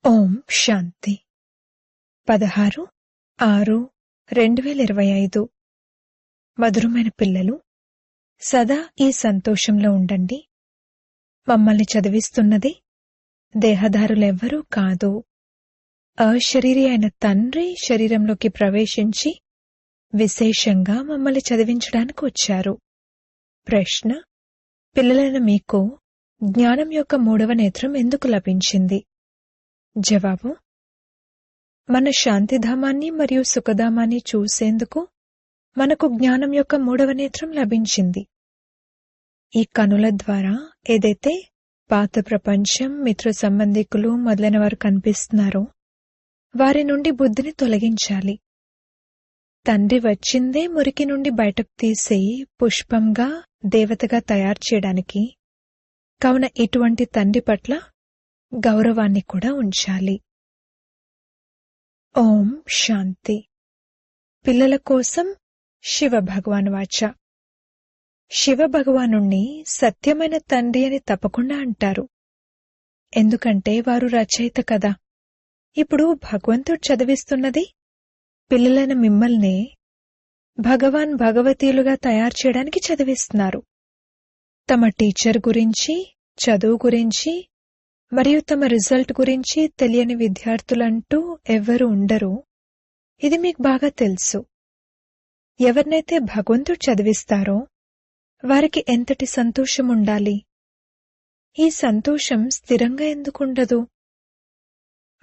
ఓం శాంతి 16/6/2025 మధురమైన పిల్లలు, సదా ఈ సంతోషంలో ఉండండి. మమ్మల్ని చదివిస్తున్నది దేహదారులెవ్వరూ కాదు, అశరీరి అయిన తండ్రి శరీరంలోకి ప్రవేశించి విశేషంగా మమ్మల్ని చదివించడానికి వచ్చారు. ప్రశ్న: పిల్లలైన మీకు జ్ఞానం యొక్క మూడవ నేత్రం ఎందుకు లభించింది? జవాబు: మన శాంతిధామాన్ని మరియు సుఖధామాన్ని చూసేందుకు మనకు జ్ఞానం యొక్క మూడవ నేత్రం లభించింది. ఈ కనుల ద్వారా ఏదైతే పాత ప్రపంచం, మిత్ర సంబంధికులు మొదలైనవారు కనిపిస్తున్నారో వారి నుండి బుద్ధిని తొలగించాలి. తండ్రి వచ్చిందే మురికి నుండి బయటకు తీసి పుష్పంగా, దేవతగా తయారు చేయడానికి. కావున ఇటువంటి తండ్రి పట్ల గౌరవాన్ని కూడా ఉంచాలి. ఓం శాంతి. పిల్లల కోసం శివ భగవాన్ వాచ. శివ భగవానుణ్ణి సత్యమైన తండ్రి అని తప్పకుండా అంటారు, ఎందుకంటే వారు రచయిత కదా. ఇప్పుడు భగవంతుడు చదివిస్తున్నది పిల్లలైన మిమ్మల్నే భగవాన్ భగవతీలుగా తయారు చేయడానికి చదివిస్తున్నారు. తమ టీచర్ గురించి, చదువు గురించి మరియు తమ రిజల్ట్ గురించి తెలియని విద్యార్థులంటూ ఎవ్వరూ ఉండరు. ఇది మీకు బాగా తెలుసు. ఎవరినైతే భగవంతుడు చదివిస్తారో వారికి ఎంతటి సంతోషం ఉండాలి. ఈ సంతోషం స్థిరంగా ఎందుకుండదు?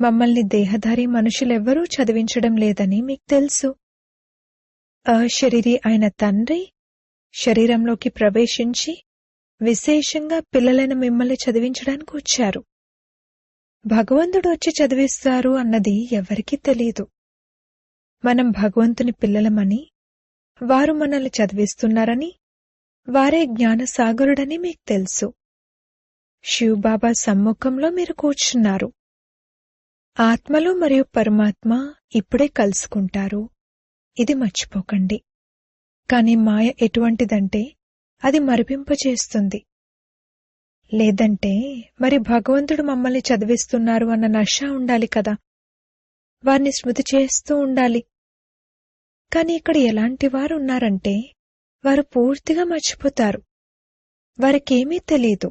మమ్మల్ని దేహధారి మనుషులెవ్వరూ చదివించడం లేదని మీకు తెలుసు. అశరీరి అయిన తండ్రి శరీరంలోకి ప్రవేశించి విశేషంగా పిల్లలైన మిమ్మల్ని చదివించడానికి వచ్చారు. భగవంతుడు వచ్చి చదివిస్తారు అన్నది ఎవరికీ తెలియదు. మనం భగవంతుని పిల్లలమని, వారు మనల్ని చదివిస్తున్నారని, వారే జ్ఞానసాగరుడని మీకు తెలుసు. శివబాబా సమ్ముఖంలో మీరు కూర్చున్నారు. ఆత్మలు మరియు పరమాత్మ ఇప్పుడే కలుసుకుంటారు. ఇది మర్చిపోకండి. కాని మాయ ఎటువంటిదంటే అది మరిపింపచేస్తుంది. లేదంటే మరి భగవంతుడు మమ్మల్ని చదివిస్తున్నారు అన్న నష ఉండాలి కదా. వారిని స్మృతి చేస్తూ ఉండాలి. కాని ఇక్కడ ఎలాంటి వారు ఉన్నారంటే వారు పూర్తిగా మర్చిపోతారు. వారికేమీ తెలీదు.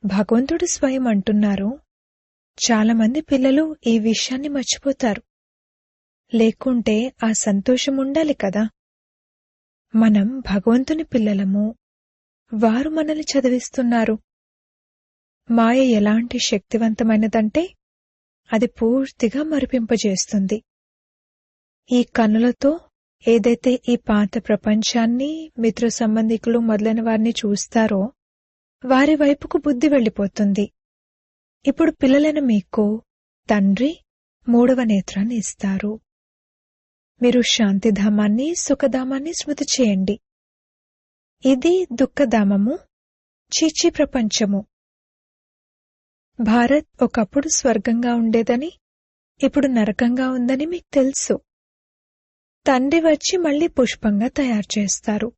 భగవంతుడు స్వయం అంటున్నారు, చాలామంది పిల్లలు ఈ విషయాన్ని మర్చిపోతారు. లేకుంటే ఆ సంతోషం ఉండాలి కదా. మనం భగవంతుని పిల్లలము, వారు మనల్ని చదివిస్తున్నారు. మాయ ఎలాంటి శక్తివంతమైనదంటే అది పూర్తిగా మరిపింపజేస్తుంది. ఈ కన్నులతో ఏదైతే ఈ పాత ప్రపంచాన్ని, మిత్ర సంబంధికులు మొదలైన వారిని చూస్తారో వారి వైపుకు బుద్ధి వెళ్ళిపోతుంది. ఇప్పుడు పిల్లలైన మీకు తండ్రి మూడవ నేత్రాన్ని ఇస్తారు. మీరు శాంతిధామాన్ని, సుఖధామాన్ని స్మృతి చేయండి. ఇది దుఃఖధామము, చీచీ ప్రపంచము. భారత్ ఒకప్పుడు స్వర్గంగా ఉండేదని, ఇప్పుడు నరకంగా ఉందని మీకు తెలుసు. తండ్రి వచ్చి మళ్లీ పుష్పంగా తయారు చేస్తారు.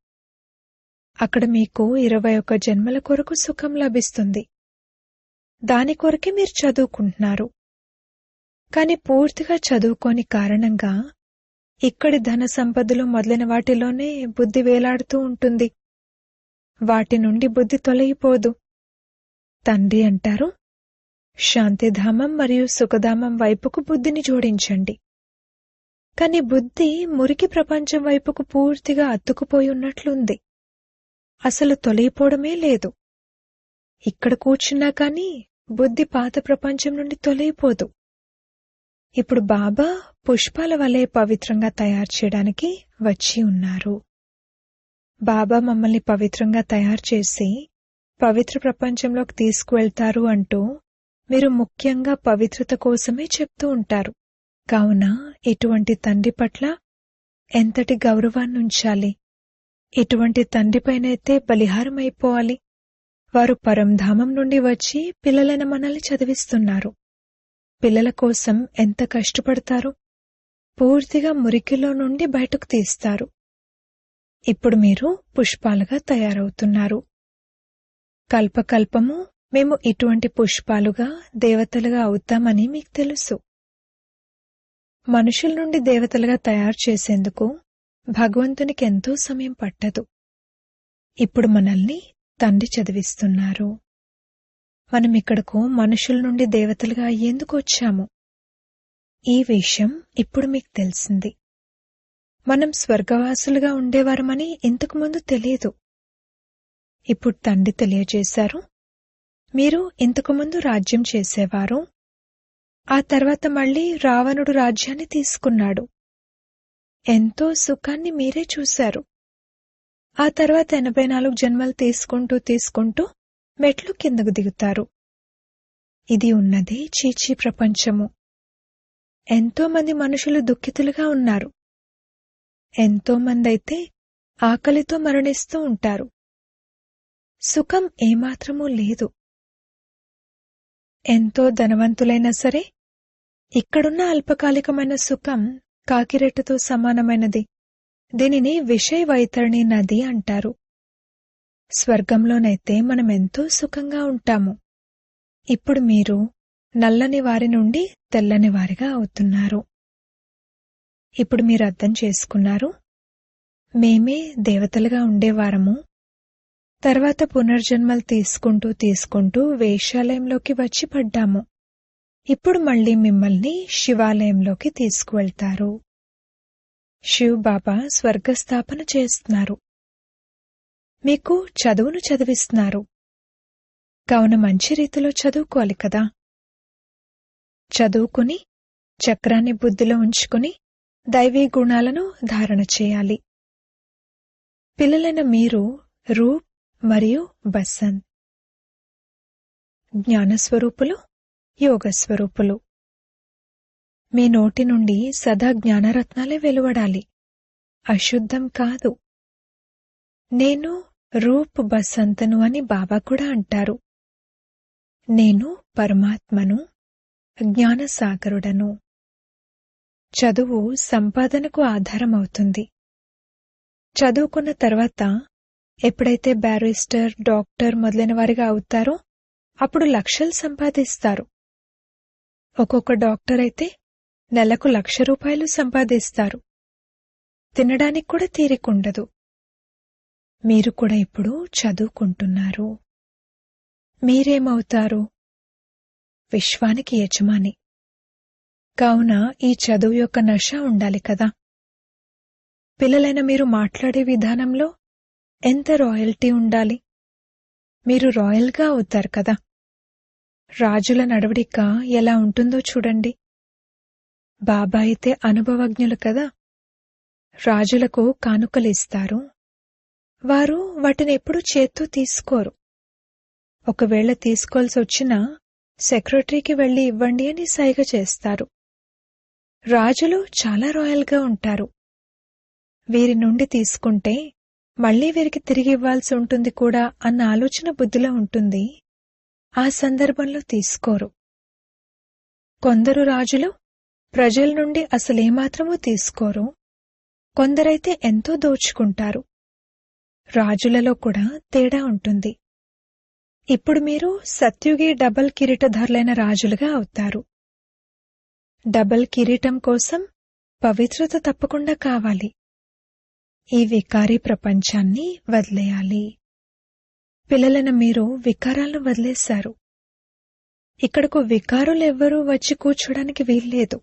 అక్కడ మీకు 21 జన్మల కొరకు సుఖం లభిస్తుంది. దాని కొరకే మీరు చదువుకుంటున్నారు. కాని పూర్తిగా చదువుకోని కారణంగా ఇక్కడి ధన సంపదలు మొదలైన వాటిలోనే బుద్ధి వేలాడుతూ ఉంటుంది. వాటి నుండి బుద్ధి తొలగిపోదు. తండ్రి అంటారు, శాంతిధామం మరియు సుఖధామం వైపుకు బుద్ధిని జోడించండి. కాని బుద్ధి మురికి ప్రపంచం వైపుకు పూర్తిగా అతుకుపోయి ఉన్నట్లుంది. అసలు తొలగిపోవడమే లేదు. ఇక్కడ కూర్చున్నా కాని బుద్ధి పాత ప్రపంచం నుండి తొలగిపోదు. ఇప్పుడు బాబా పుష్పాల వలె పవిత్రంగా తయారు చేయడానికి వచ్చి ఉన్నారు. బాబా మమ్మల్ని పవిత్రంగా తయారు చేసి పవిత్ర ప్రపంచంలోకి తీసుకువెళ్తారు అంటూ మీరు ముఖ్యంగా పవిత్రత కోసమే చెప్తూ ఉంటారు. కావున ఇటువంటి తండ్రి పట్ల ఎంతటి గౌరవాన్ని ఉంచాలి. ఇటువంటి తండ్రిపైనైతే బలిహారం అయిపోవాలి. వారు పరంధామం నుండి వచ్చి పిల్లలైన మనల్ని చదివిస్తున్నారు. పిల్లల కోసం ఎంత కష్టపడతారు. పూర్తిగా మురికిలో నుండి బయటకు తీస్తారు. ఇప్పుడు మీరు పుష్పాలుగా తయారవుతున్నారు. కల్పకల్పము మేము ఇటువంటి పుష్పాలుగా దేవతలుగా అవుతామని మీకు తెలుసు. మనుషుల నుండి దేవతలుగా తయారు చేసేందుకు భగవంతునికి ఎంతో సమయం పట్టదు. ఇప్పుడు మనల్ని తండ్రి చదివిస్తున్నారు. మనం ఇక్కడకు మనుషుల నుండి దేవతలుగా అయ్యేందుకు వచ్చాము. ఈ విషయం ఇప్పుడు మీకు తెలిసింది. మనం స్వర్గవాసులుగా ఉండేవారమని ఇంతకుముందు తెలియదు. ఇప్పుడు తండ్రి తెలియజేశారు, మీరు ఇంతకుముందు రాజ్యం చేసేవారు. ఆ తర్వాత మళ్లీ రావణుడు రాజ్యాన్ని తీసుకున్నాడు. ఎంతో సుఖాన్ని మీరే చూశారు. ఆ తర్వాత 84 జన్మలు తీసుకుంటూ మెట్లు కిందకు దిగుతారు. ఇది ఉన్నదే చీచీ ప్రపంచము. ఎంతో మంది మనుషులు దుఃఖితులుగా ఉన్నారు. ఎంతో మందైతే ఆకలితో మరణిస్తూ ఉంటారు. సుఖం ఏమాత్రమూ లేదు. ఎంతో ధనవంతులైనా సరే ఇక్కడున్న అల్పకాలికమైన సుఖం కాకిరెట్టుతో సమానమైనది. దీనిని విషయ వైతరణి నది అంటారు. స్వర్గంలోనైతే మనమెంతో సుఖంగా ఉంటాము. ఇప్పుడు మీరు నల్లని వారి నుండి తెల్లని వారిగా అవుతున్నారు. ఇప్పుడు మీరు అర్థం చేసుకున్నారు, మేమే దేవతలుగా ఉండేవారము. తర్వాత పునర్జన్మలు తీసుకుంటూ వేశ్యాలయంలోకి వచ్చి పడ్డాము. ఇప్పుడు మళ్లీ మిమ్మల్ని శివాలయంలోకి తీసుకువెళ్తారు. శివ్ బాబా స్వర్గస్థాపన చేస్తున్నారు. మీకు చదువును చదివిస్తున్నారు. కావున మంచి రీతిలో చదువుకోవాలి కదా. చదువుకుని చక్రాన్ని బుద్ధిలో ఉంచుకుని దైవీ గుణాలను ధారణ చేయాలి. పిల్లలైన మీరు రూప్ మరియు బసంత్ జ్ఞానస్వరూపులు, యోగస్వరూపులు. మీ నోటి నుండి సదా జ్ఞానరత్నాలే వెలువడాలి, అశుద్ధం కాదు. నేను రూప్ బసంతను అని బాబా కూడా అంటారు. నేను పరమాత్మను, జ్ఞానసాగరుడను. చదువు సంపాదనకు ఆధారమవుతుంది. చదువుకున్న తర్వాత ఎప్పుడైతే బ్యారిస్టర్, డాక్టర్ మొదలైన వారిగా అవుతారో అప్పుడు లక్షలు సంపాదిస్తారు. ఒక్కొక్క డాక్టర్ అయితే నెలకు 1,00,000 రూపాయలు సంపాదిస్తారు. తినడానికి కూడా తీరికుండదు. మీరు కూడా ఇప్పుడు చదువుకుంటున్నారు. మీరేమవుతారు? విశ్వానికి యజమాని. కావున ఈ చదువు యొక్క నష ఉండాలి కదా. పిల్లలైన మీరు మాట్లాడే విధానంలో ఎంత రాయల్టీ ఉండాలి. మీరు రాయల్గా అవుతారు కదా. రాజుల నడవడిక ఎలా ఉంటుందో చూడండి. బాబా అయితే అనుభవజ్ఞులు కదా. రాజులకు కానుకలిస్తారు. వారు వాటిని ఎప్పుడూ చేత్తో తీసుకోరు. ఒకవేళ తీసుకోవాల్సి వచ్చినా సెక్రటరీకి వెళ్లి ఇవ్వండి అని సైగ చేస్తారు. రాజులు చాలా రాయల్గా ఉంటారు. వీరి నుండి తీసుకుంటే మళ్లీ వీరికి తిరిగి ఇవ్వాల్సి ఉంటుంది కూడా అన్న ఆలోచన బుద్ధిలో ఉంటుంది. ఆ సందర్భంలో తీసుకోరు. కొందరు రాజులు ప్రజల నుండి అసలేమాత్రమూ తీసుకోరు. కొందరైతే ఎంతో దోచుకుంటారు. రాజులలో కూడా తేడా ఉంటుంది. ఇప్పుడు మీరు సత్యుగి డబల్ కిరీటధారులైన రాజులుగా అవుతారు. డబల్ కిరీటం కోసం పవిత్రత తప్పకుండా కావాలి. ఈ వికారీ ప్రపంచాన్ని వదిలేయాలి. పిల్లలైన మీరు వికారాలను వదిలేశారు. ఇక్కడకు వికారులెవ్వరూ వచ్చి కూర్చోడానికి వీల్లేదు.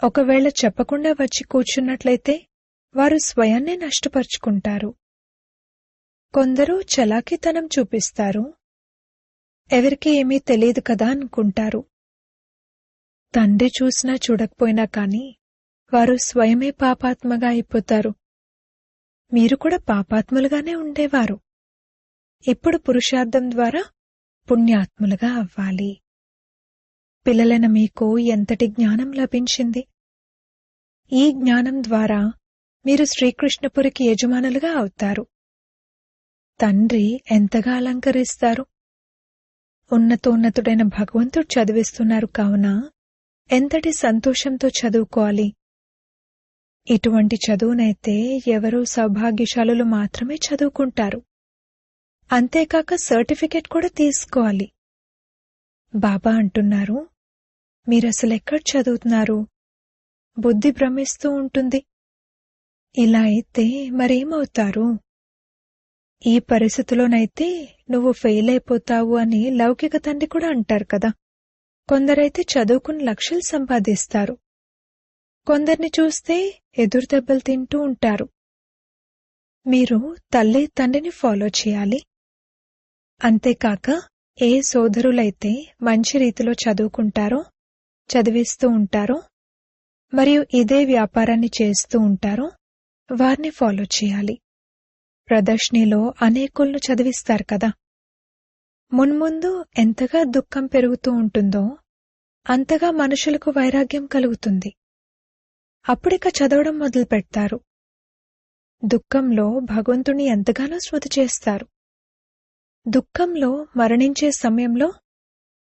ఒకవేళ చెప్పకుండా వచ్చి కూర్చున్నట్లయితే వారు స్వయాన్నే నష్టపరుచుకుంటారు. కొందరు చలాకీతనం చూపిస్తారు. ఎవరికీ ఏమీ తెలియదు కదా అనుకుంటారు. తండ్రి చూసినా చూడకపోయినా కాని వారు స్వయమే పాపాత్మగా అయిపోతారు. మీరు కూడా పాపాత్ములుగానే ఉండేవారు. ఇప్పుడు పురుషార్థం ద్వారా పుణ్యాత్ములుగా అవ్వాలి. పిల్లలైన మీకు ఎంతటి జ్ఞానం లభించింది. ఈ జ్ఞానం ద్వారా మీరు శ్రీకృష్ణపురికి యజమానులుగా అవుతారు. తండ్రి ఎంతగా అలంకరిస్తారు. ఉన్నతోన్నతుడైన భగవంతుడు చదివిస్తున్నారు కావున ఎంతటి సంతోషంతో చదువుకోవాలి. ఇటువంటి చదువునైతే ఎవరో సౌభాగ్యశాలులు మాత్రమే చదువుకుంటారు. అంతేకాక సర్టిఫికెట్ కూడా తీసుకోవాలి. బాబా అంటున్నారు, మీరసలెక్కడ చదువుతున్నారు? బుద్ధి భ్రమిస్తూ ఉంటుంది. ఇలా అయితే మరేమవుతారు? ఈ పరిస్థితిలోనైతే నువ్వు ఫెయిల్ అయిపోతావు అని లౌకిక తండ్రి కూడా అంటారు కదా. కొందరైతే చదువుకుని లక్షలు సంపాదిస్తారు. కొందరిని చూస్తే ఎదురుదెబ్బలు తింటూ ఉంటారు. మీరు తల్లి తండ్రిని ఫాలో చేయాలి. అంతేకాక ఏ సోదరులైతే మంచి రీతిలో చదువుకుంటారో, చదివిస్తూ ఉంటారో, మరియు ఇదే వ్యాపారాన్ని చేస్తూ ఉంటారో వారిని ఫాలో చేయాలి. ప్రదర్శనలో అనేకులను చదివిస్తారు కదా. మున్ముందు ఎంతగా దుఃఖం పెరుగుతూ ఉంటుందో అంతగా మనుషులకు వైరాగ్యం కలుగుతుంది. అప్పుడిక చదవడం మొదలు పెడతారు. దుఃఖంలో భగవంతుని ఎంతగానో స్మృతి చేస్తారు. దుఃఖంలో మరణించే సమయంలో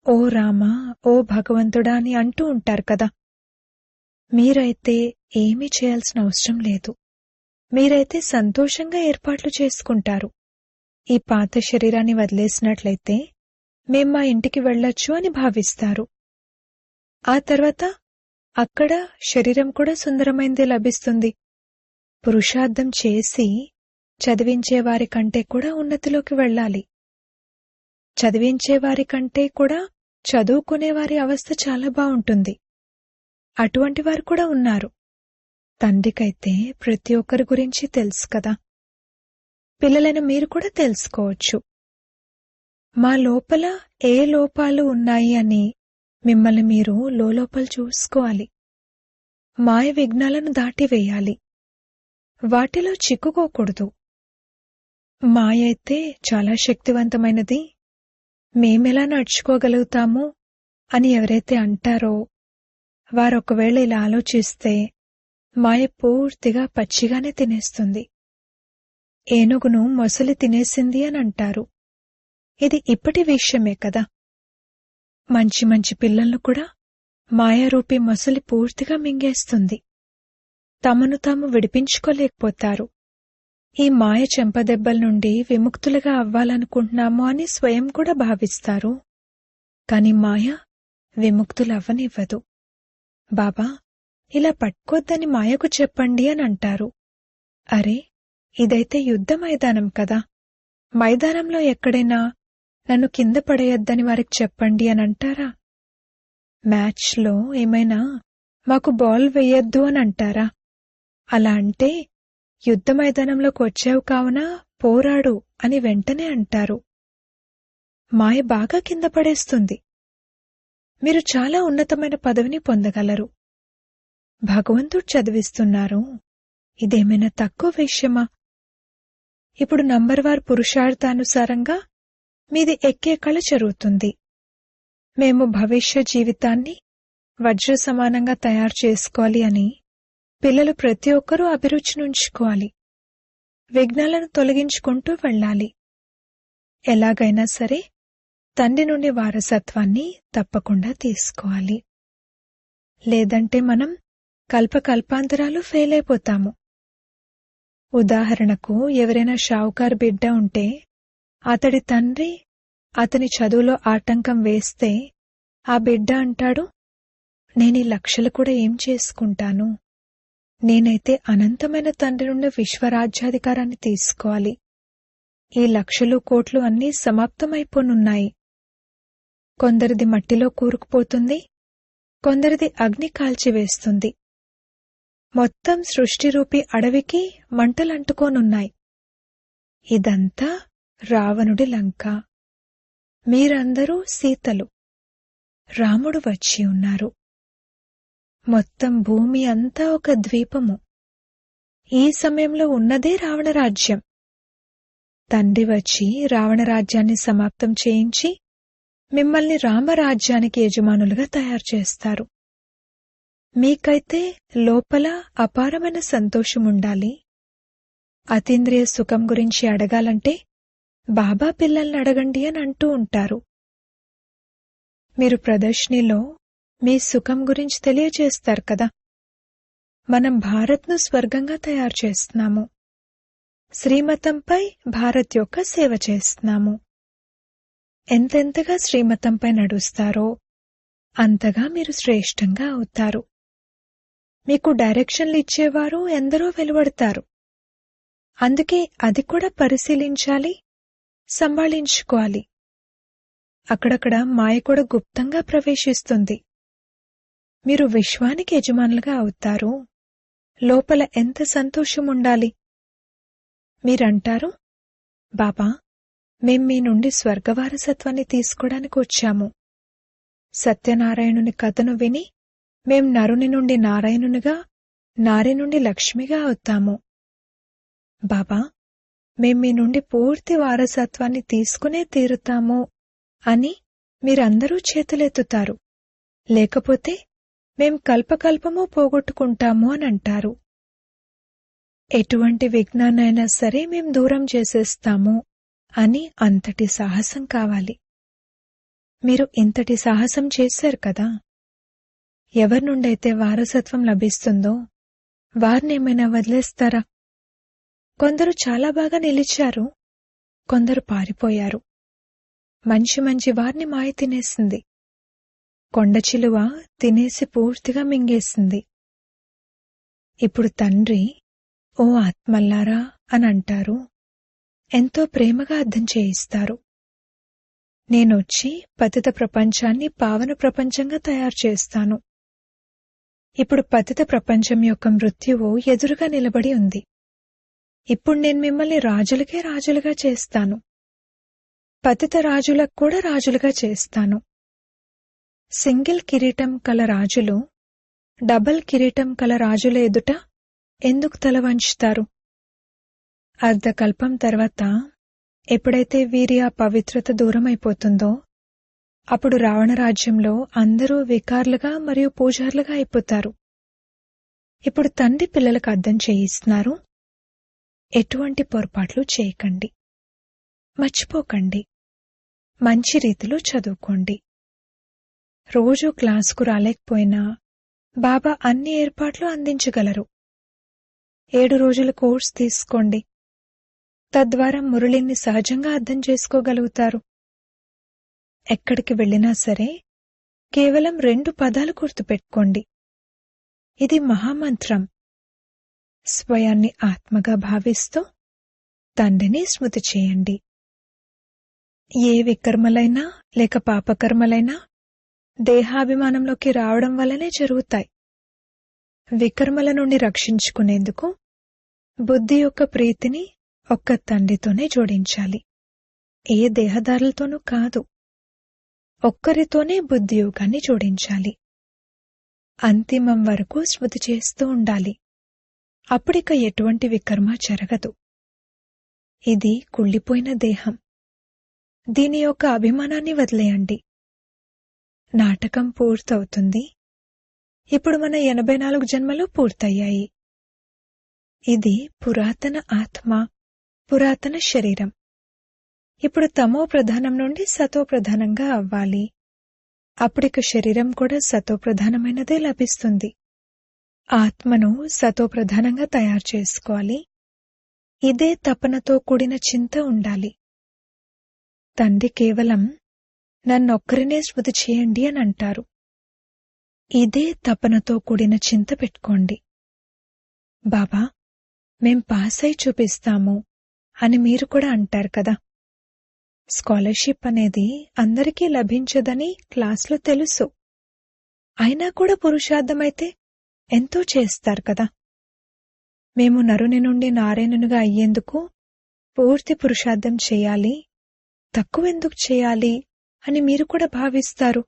ఓ రామా, ఓ భగవంతుడా అని అంటూ ఉంటారు కదా. మీరైతే ఏమీ చేయాల్సిన అవసరం లేదు. మీరైతే సంతోషంగా ఏర్పాట్లు చేసుకుంటారు. ఈ పాత శరీరాన్ని వదిలేసినట్లయితే మేం మా ఇంటికి వెళ్ళొచ్చు అని భావిస్తారు. ఆ తర్వాత అక్కడ శరీరం కూడా సుందరమైందే లభిస్తుంది. పురుషార్థం చేసి చదివించేవారి కంటే కూడా ఉన్నతిలోకి వెళ్ళాలి. చదివించేవారి కంటే కూడా చదువుకునేవారి అవస్థ చాలా బావుంటుంది. అటువంటి వారు కూడా ఉన్నారు. తండ్రికైతే ప్రతి ఒక్కరి గురించి తెలుసు కదా. పిల్లలైన మీరు కూడా తెలుసుకోవచ్చు. మా లోపల ఏ లోపాలు ఉన్నాయి అని మిమ్మల్ని మీరు లోపల చూసుకోవాలి. మాయ విఘ్నాలను దాటివేయాలి. వాటిలో చిక్కుకోకూడదు. మాయ అయితే చాలా శక్తివంతమైనది, మేమెలా నడుచుకోగలుగుతాము అని ఎవరైతే అంటారో వారొకవేళ ఇలా ఆలోచిస్తే మాయ పూర్తిగా పచ్చిగానే తినేస్తుంది. ఏనుగును మొసలి తినేసింది అని అంటారు. ఇది ఇప్పటి విషయమే కదా. మంచి మంచి పిల్లలను కూడా మాయారూపి మొసలి పూర్తిగా మింగేస్తుంది. తమను తాము విడిపించుకోలేకపోతారు. ఈ మాయ చెంపదెబ్బల నుండి విముక్తులుగా అవ్వాలనుకుంటున్నాము అని స్వయం కూడా భావిస్తారు. కాని మాయ విముక్తులవ్వనివ్వదు. బాబా, ఇలా పట్టుకోద్దని మాయకు చెప్పండి అని అంటారు. అరే, ఇదైతే యుద్ధ మైదానం కదా. మైదానంలో ఎక్కడైనా నన్ను కింద పడేయొద్దని వారికి చెప్పండి అని అంటారా? మ్యాచ్లో ఏమైనా మాకు బాల్ వెయ్యొద్దు అని అంటారా? అలా అంటే యుద్ధ మైదానంలోకి వచ్చావు కావున పోరాడు అని వెంటనే అంటారు. మాయ బాగా కింద పడేస్తుంది. మీరు చాలా ఉన్నతమైన పదవిని పొందగలరు. భగవంతుడు చదివిస్తున్నారు. ఇదేమైనా తక్కువ విషయమా? ఇప్పుడు నంబర్వార్ పురుషార్థానుసారంగా మీది ఎక్కే కళ జరుగుతుంది. మేము భవిష్య జీవితాన్ని వజ్ర సమానంగా తయారు చేసుకోవాలి అని పిల్లలు ప్రతి ఒక్కరూ అభిరుచినుంచుకోవాలి. విఘ్నాలను తొలగించుకుంటూ వెళ్ళాలి. ఎలాగైనా సరే తండ్రి నుండి వారసత్వాన్ని తప్పకుండా తీసుకోవాలి. లేదంటే మనం కల్పకల్పాంతరాలు ఫెయిల్ అయిపోతాము. ఉదాహరణకు ఎవరైనా షావుకారు బిడ్డ ఉంటే అతడి తండ్రి అతని చదువులో ఆటంకం వేస్తే ఆ బిడ్డ అంటాడు, నేనీ లక్షలు కూడా ఏం చేసుకుంటాను? నేనైతే అనంతమైన తండ్రి నుండి విశ్వరాజ్యాధికారాన్ని తీసుకోవాలి. ఈ లక్షలు కోట్లు అన్నీ సమాప్తమైపోనున్నాయి. కొందరిది మట్టిలో కూరుకుపోతుంది, కొందరిది అగ్ని కాల్చివేస్తుంది. మొత్తం సృష్టిరూపి అడవికి మంటలంటుకోనున్నాయి. ఇదంతా రావణుడి లంక. మీరందరూ సీతలు. రాముడు వచ్చి ఉన్నారు. మొత్తం భూమి అంతా ఒక ద్వీపము. ఈ సమయంలో ఉన్నదే రావణరాజ్యం. తండ్రి వచ్చి రావణరాజ్యాన్ని సమాప్తం చేయించి మిమ్మల్ని రామరాజ్యానికి యజమానులుగా తయారు చేస్తారు. మీకైతే లోపల అపారమైన సంతోషముండాలి. అతీంద్రియ సుఖం గురించి అడగాలంటే బాబా పిల్లల్ని అడగండి అని అంటూ ఉంటారు. మీరు ప్రదర్శనలో మీ సుఖం గురించి తెలియజేస్తారు కదా. మనం భారత్ను స్వర్గంగా తయారు చేస్తున్నాము. శ్రీమతంపై భారత్ యొక్క సేవ చేస్తున్నాము. ఎంతెంతగా శ్రీమతంపై నడుస్తారో అంతగా మీరు శ్రేష్టంగా అవుతారు. మీకు డైరెక్షన్లు ఇచ్చేవారు ఎందరో వెలువడతారు. అందుకే అది కూడా పరిశీలించాలి, సంభాళించుకోవాలి. అక్కడక్కడ మాయ కూడా గుప్తంగా ప్రవేశిస్తుంది. మీరు విశ్వానికి యజమానులుగా అవుతారు. లోపల ఎంత సంతోషముండాలి. మీరంటారు, బాబా, మేం మీ నుండి స్వర్గవారసత్వాన్ని తీసుకోవడానికి వచ్చాము. సత్యనారాయణుని కథను విని మేం నరుని నుండి నారాయణునిగా, నారి నుండి లక్ష్మిగా అవుతాము. బాబా, మేం మీ నుండి పూర్తి వారసత్వాన్ని తీసుకునే తీరుతాము అని మీరందరూ చేతులెత్తుతారు. లేకపోతే మేం కల్పకల్పమూ పోగొట్టుకుంటాము అని అంటారు. ఎటువంటి విఘ్నాన్నైనా సరే మేం దూరం చేసేస్తాము అని అంతటి సాహసం కావాలి. మీరు ఇంతటి సాహసం చేశారు కదా. ఎవరి నుండైతే వారసత్వం లభిస్తుందో వారినేమైనా వదిలేస్తారా? కొందరు చాలా బాగా నిలిచారు, కొందరు పారిపోయారు. మంచి మంచి వారిని మాయ తినేసింది. కొండచిలువ తినేసి పూర్తిగా మింగేసింది. ఇప్పుడు తండ్రి, ఓ ఆత్మల్లారా అని అంటారు. ఎంతో ప్రేమగా అర్థం చేయిస్తారు. నేనొచ్చి పతిత ప్రపంచాన్ని పావన ప్రపంచంగా తయారు చేస్తాను. ఇప్పుడు పతిత ప్రపంచం యొక్క మృత్యువు ఎదురుగా నిలబడి ఉంది. ఇప్పుడు నేను మిమ్మల్ని రాజులకే రాజులుగా చేస్తాను. పతిత రాజులకు కూడా రాజులుగా చేస్తాను. సింగిల్ కిరీటం కల రాజులు డబల్ కిరీటం కల రాజుల ఎదుట ఎందుకు తల వంచుతారు? అర్ధకల్పం తర్వాత ఎప్పుడైతే వీరి ఆ పవిత్రత దూరమైపోతుందో అప్పుడు రావణ రాజ్యంలో అందరూ వికారులుగా మరియు పూజారులుగా అయిపోతారు. ఇప్పుడు తండ్రి పిల్లలకు అర్థం చేయిస్తున్నారు, ఎటువంటి పొరపాట్లు చేయకండి, మర్చిపోకండి, మంచి రీతిలో చదువుకోండి. రోజూ క్లాసుకు రాలేకపోయినా బాబా అన్ని ఏర్పాట్లు అందించగలరు. 7 రోజుల కోర్స్ తీసుకోండి. తద్వారా మురళిని సహజంగా అర్థం చేసుకోగలుగుతారు. ఎక్కడికి వెళ్ళినా సరే కేవలం 2 పదాలు గుర్తుపెట్టుకోండి. ఇది మహామంత్రం. స్వయాన్ని ఆత్మగా భావిస్తూ తండ్రిని స్మృతి చేయండి. ఏ వికర్మలైనా లేక పాపకర్మలైనా దేహాభిమానంలోకి రావడం వల్లనే జరుగుతాయి. వికర్మల నుండి రక్షించుకునేందుకు బుద్ధి యొక్క ప్రీతిని ఒక్క తండ్రితోనే జోడించాలి. ఏ దేహదారులతోనూ కాదు. ఒక్కరితోనే బుద్ధియోగాన్ని జోడించాలి. అంతిమం వరకు స్మృతి చేస్తూ ఉండాలి. అప్పుడిక ఎటువంటి వికర్మ జరగదు. ఇది కుళ్ళిపోయిన దేహం. దీని యొక్క అభిమానాన్ని వదిలేయండి. నాటకం పూర్తవుతుంది. ఇప్పుడు మన 84 జన్మలు పూర్తయ్యాయి. ఇది పురాతన ఆత్మ, పురాతన శరీరం. ఇప్పుడు తమో ప్రధానం నుండి సతో ప్రధానంగా అవ్వాలి. అప్పుడిక శరీరం కూడా సతో ప్రధానమైనదే లభిస్తుంది. ఆత్మను సతో ప్రధానంగా తయారు చేసుకోవాలి. ఇదే తపనతో కూడిన చింత ఉండాలి. తండ్రి కేవలం నన్నొక్కరినే స్మృతి చేయండి అని అంటారు. ఇదే తపనతో కూడిన చింత పెట్టుకోండి. బాబా, మేం పాస్ అయి చూపిస్తాము అని మీరు కూడా అంటారు కదా. స్కాలర్షిప్ అనేది అందరికీ లభించదని క్లాస్లో తెలుసు. అయినా కూడా పురుషార్థమైతే ఎంతో చేస్తారు కదా. మేము నరుని నుండి నారాయణునిగా అయ్యేందుకు పూర్తి పురుషార్థం చేయాలి, తక్కువెందుకు చేయాలి అని మీరు కూడా భావిస్తారు.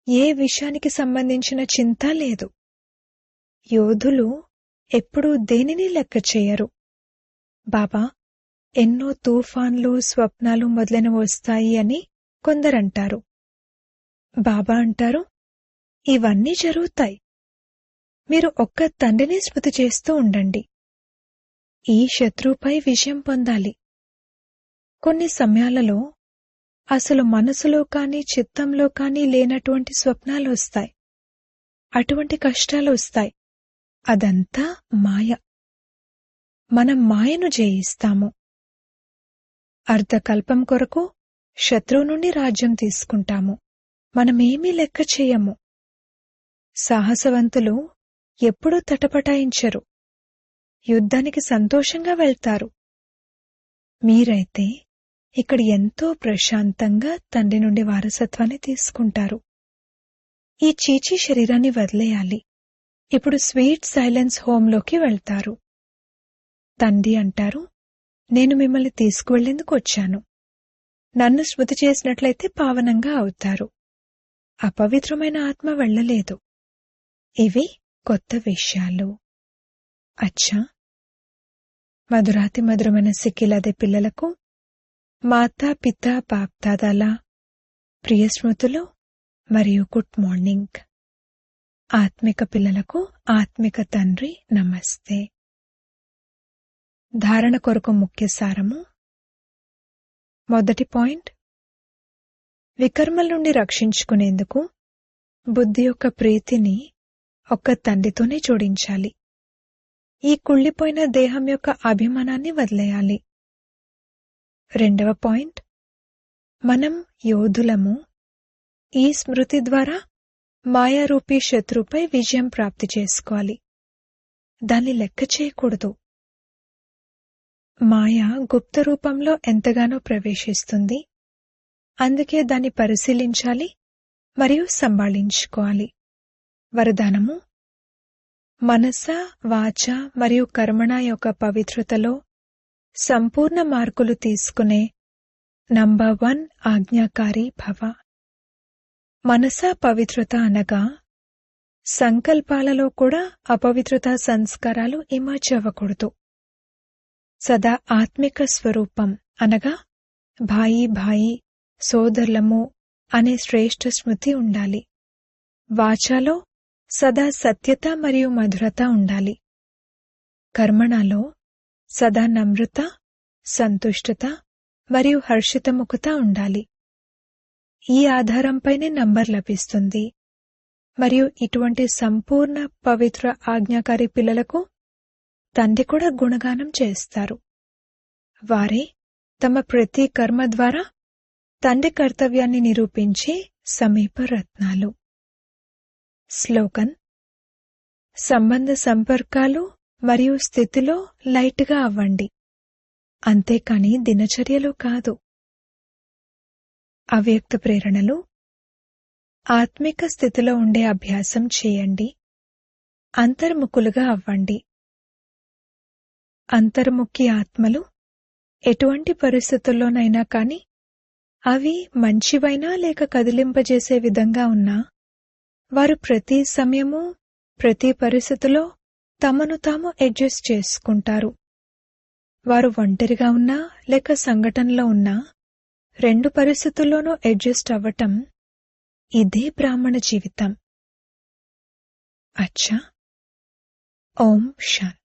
ఏ విషయానికి సంబంధించిన చింత లేదు. యోధులు ఎప్పుడూ దేనిని లెక్క చేయరు. బాబా, ఎన్నో తుఫాన్లు, స్వప్నాలు మొదలైనవి వస్తాయి అని కొందరంటారు. బాబా అంటారు, ఇవన్నీ జరుగుతాయి. మీరు ఒక్క తండ్రిని స్మృతి చేస్తూ ఉండండి. ఈ శత్రువుపై విజయం పొందాలి. కొన్ని సమయాలలో అసలు మనసులో కానీ చిత్తంలో కానీ లేనటువంటి స్వప్నాలు వస్తాయి. అటువంటి కష్టాలు వస్తాయి. అదంతా మాయ. మనం మాయను జయిస్తాము. అర్ధకల్పం కొరకు శత్రువు నుండి రాజ్యం తీసుకుంటాము. మనమేమీ లెక్క చేయము. సాహసవంతులు ఎప్పుడూ తటపటాయించరు. యుద్ధానికి సంతోషంగా వెళ్తారు. మీరైతే ఇక్కడ ఎంతో ప్రశాంతంగా తండ్రి నుండి వారసత్వాన్ని తీసుకుంటారు. ఈ చీచీ శరీరాన్ని వదిలేయాలి. ఇప్పుడు స్వీట్ సైలెన్స్ హోంలోకి వెళ్తారు. తండ్రి అంటారు, నేను మిమ్మల్ని తీసుకువెళ్లేందుకు వచ్చాను. నన్ను స్మృతి చేసినట్లయితే పావనంగా అవుతారు. అపవిత్రమైన ఆత్మ వెళ్లలేదు. ఇవి కొత్త విషయాలు. అచ్చా, మధురాతి మధురమైన సిక్కిలదే పిల్లలకు మాతా పితా బాప్దాదాల ప్రియ స్మృతులు మరియు గుడ్ మార్నింగ్. ఆత్మిక పిల్లలకు ఆత్మిక తండ్రి నమస్తే. ధారణ కొరకు ముఖ్య సారము. మొదటి పాయింట్, వికర్మల నుండి రక్షించుకునేందుకు బుద్ధి యొక్క ప్రీతిని ఒక్క తండ్రితోనే జోడించాలి. ఈ కుళ్ళిపోయిన దేహం యొక్క అభిమానాన్ని వదిలేయాలి. రెండవ పాయింట్, మనం యోధులము. ఈ స్మృతి ద్వారా మాయారూపీ శత్రుపై విజయం ప్రాప్తి చేసుకోవాలి. దాన్ని లెక్క చేయకూడదు. మాయ గుప్త రూపంలో ఎంతగానో ప్రవేశిస్తుంది. అందుకే దాన్ని పరిశీలించాలి మరియు సంభాళించుకోవాలి. వరదానము: మనస, వాచ మరియు కర్మణ యొక్క పవిత్రతలో సంపూర్ణ మార్కులు తీసుకునే నంబర్ 1 ఆజ్ఞాకారి భవ. మనస పవిత్రత అనగా సంకల్పాలలో కూడా అపవిత్రతా సంస్కారాలు ఎమర్జ్ అవ్వకూడదు. సదా ఆత్మిక స్వరూపం అనగా భాయి భాయి సోదరులము అనే శ్రేష్ఠ స్మృతి ఉండాలి. వాచాలో సదా సత్యత మరియు మధురత ఉండాలి. కర్మణలో సదా నమ్రత, సంతుష్టత మరియు హర్షితముఖత ఉండాలి. ఈ ఆధారంపైనే నంబర్ లభిస్తుంది. మరియు ఇటువంటి సంపూర్ణ పవిత్ర ఆజ్ఞాకారి పిల్లలకు తండ్రి కూడా గుణగానం చేస్తారు. వారే తమ ప్రతి కర్మ ద్వారా తండ్రి కర్తవ్యాన్ని నిరూపించే సమీప రత్నాలు. స్లోగన్: సంబంధ సంపర్కాలు మరియు స్థితిలో లైట్గా అవ్వండి, అంతేకాని దినచర్యలో కాదు. అవ్యక్త ప్రేరణలు: ఆత్మిక స్థితిలో ఉండే అభ్యాసం చేయండి. అంతర్ముఖులుగా అవ్వండి. అంతర్ముఖి ఆత్మలు ఎటువంటి పరిస్థితుల్లోనైనా కాని, అవి మంచివైనా లేక కదిలింపజేసే విధంగా ఉన్నా, వారు ప్రతి సమయము ప్రతి పరిస్థితిలో తమను తాము అడ్జస్ట్ చేసుకుంటారు. వారు ఒంటరిగా ఉన్నా లేక సంఘటనలో ఉన్నా 2 పరిస్థితుల్లోనూ అడ్జస్ట్ అవ్వటం, ఇదే బ్రాహ్మణ జీవితం. అచ్చా, ఓం శాంతి.